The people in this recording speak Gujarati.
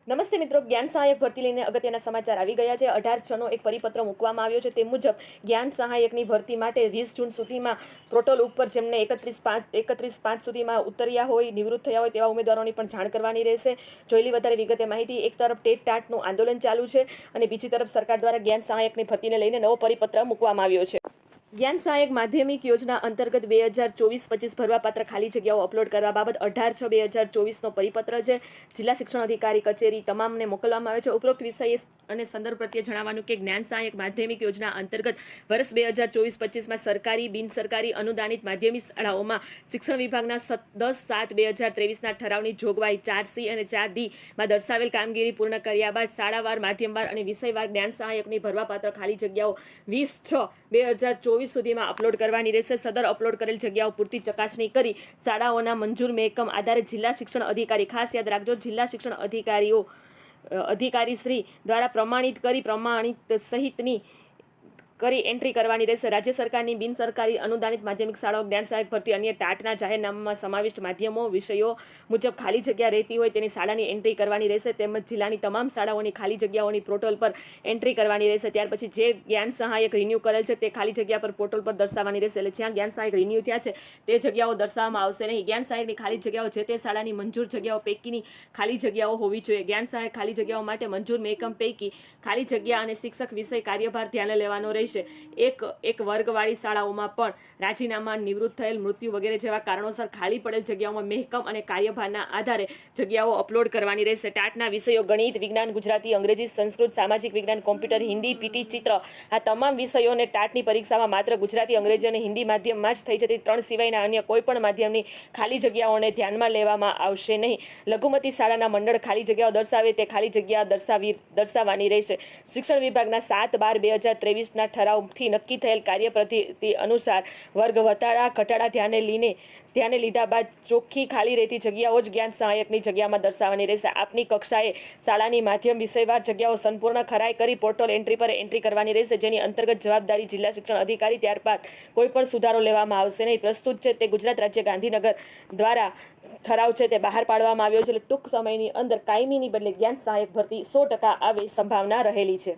નમસ્તે મિત્રો, જ્ઞાન સહાયક ભરતી લઈને અગત્યના સમાચાર આવી ગયા છે। 18/6નો એક પરિપત્ર મૂકવામાં આવ્યો છે। તે મુજબ જ્ઞાન સહાયકની ભરતી માટે 20 જૂન સુધીમાં પોર્ટલ ઉપર જેમને 31/5 સુધીમાં ઉતર્યા હોય, નિવૃત્ત થયા હોય તેવા ઉમેદવારોની પણ જાણ કરવાની રહેશે। જોયેલી વધારે વિગતે માહિતી। એક તરફ ટેટ ટાટનું આંદોલન ચાલુ છે અને બીજી તરફ સરકાર દ્વારા જ્ઞાન સહાયકની ભરતીને લઈને નવો પરિપત્ર મૂકવામાં આવ્યો છે। જ્ઞાન સહાયક માધ્યમિક યોજના અંતર્ગત 2024-25 ભરવાપાત્ર ખાલી જગ્યાઓ અપલોડ કરવા બાબત 18/6/2024નો પરિપત્ર છે। જિલ્લા શિક્ષણ અધિકારી કચેરી તમામને મોકલવામાં આવ્યો છે। ઉપરોક્ત વિષય અને સંદર્ભ પ્રત્યે જણાવવાનું કે જ્ઞાન સહાયક માધ્યમિક યોજના અંતર્ગત વર્ષ 2024-25માં સરકારી, બિનસરકારી, અનુદાનિત માધ્યમિક શાળાઓમાં શિક્ષણ વિભાગના 10/7/2023ના ઠરાવની જોગવાઈ 4C અને 4D માં દર્શાવેલ કામગીરી પૂર્ણ કર્યા બાદ શાળાવાર, માધ્યમવાર અને વિષયવાર જ્ઞાન સહાયકની ભરવાપાત્ર ખાલી જગ્યાઓ 20/6/2024 સુધીમાં અપલોડ કરવાની રહેશે। સદર અપલોડ કરેલ જગ્યાઓ પૂરતી ચકાસણી કરી શાળાઓના મંજૂર મહેકમ આધારે જિલ્લા શિક્ષણ અધિકારી, ખાસ યાદ રાખજો, જિલ્લા શિક્ષણ અધિકારીશ્રી દ્વારા પ્રમાણિત સહિતની કરી એન્ટ્રી કરવાની રહેશે। રાજ્ય સરકારની બિનસરકારી, અનુદાનિત માધ્યમિક શાળાઓ જ્ઞાન સહાયક ભરતી અન્ય ટાટના જાહેરનામામાં સમાવિષ્ટ માધ્યમો, વિષયો મુજબ ખાલી જગ્યા રહેતી હોય તેની શાળાની એન્ટ્રી કરવાની રહેશે તેમજ જિલ્લાની તમામ શાળાઓની ખાલી જગ્યાઓની પોર્ટલ પર એન્ટ્રી કરવાની રહેશે। ત્યાર પછી જે જ્ઞાન સહાયક રિન્યૂ કરેલ છે તે ખાલી જગ્યા પર પોર્ટલ પર દર્શાવવાની રહેશે। એટલે જ્યાં જ્ઞાન સહાયક રિન્યૂ થયા છે તે જગ્યાઓ દર્શાવવામાં આવશે નહીં। જ્ઞાન સહાયકની ખાલી જગ્યાઓ જે તે શાળાની મંજૂર જગ્યાઓ પૈકીની ખાલી જગ્યાઓ હોવી જોઈએ। જ્ઞાન સહાયક ખાલી જગ્યાઓ માટે મંજૂર મહેકમ પૈકી ખાલી જગ્યા અને શિક્ષક વિષય કાર્યભાર ધ્યાને લેવાનો રહેશે। એક વર્ગવાળી શાળાઓમાં પણ રાજીનામા, નિવૃત્ત થયેલ, મૃત્યુ વગેરે જેવા કારણોસર ખાલી પડેલ જગ્યાઓમાં મહેકમ અને કાર્યભારના આધારે જગ્યાઓ અપલોડ કરવાની રહેશે। ટાટના વિષયો ગણિત, વિજ્ઞાન, ગુજરાતી, અંગ્રેજી, સંસ્કૃત, સામાજિક વિજ્ઞાન, કોમ્પ્યુટર, હિન્દી, પીટી, ચિત્ર આ તમામ વિષયોને ટાટની પરીક્ષામાં માત્ર ગુજરાતી, અંગ્રેજી અને હિન્દી માધ્યમમાં જ થઈ જતી 3 સિવાયના અન્ય કોઈપણ માધ્યમની ખાલી જગ્યાઓને ધ્યાનમાં લેવામાં આવશે નહીં। લઘુમતી શાળાના મંડળ ખાલી જગ્યાઓ દર્શાવે તે ખાલી જગ્યા દર્શાવવાની રહેશે। શિક્ષણ વિભાગના 7/12/2023ના ઠરાવથી નક્કી થયેલ કાર્યપદ્ધતિ અનુસાર વર્ગ વધારા ઘટાડા ધ્યાને લીધા બાદ ચોખ્ખી ખાલી રહેતી જગ્યાઓ જ જ્ઞાન સહાયકની જગ્યામાં દર્શાવવાની રહેશે। આપની કક્ષાએ શાળાની માધ્યમ વિષયવાર જગ્યાઓ સંપૂર્ણ ખરાઈ કરી પોર્ટલ એન્ટ્રી પર એન્ટ્રી કરવાની રહેશે, જેની અંતર્ગત જવાબદારી જિલ્લા શિક્ષણ અધિકારી, ત્યારબાદ કોઈ પણ સુધારો લેવામાં આવશે નહીં। પ્રસ્તુત છે તે ગુજરાત રાજ્ય ગાંધીનગર દ્વારા ઠરાવ છે તે બહાર પાડવામાં આવ્યો છે। એટલે ટૂંક સમયની અંદર કાયમીની બદલે જ્ઞાન સહાયક ભરતી 100% આવે સંભાવના રહેલી છે।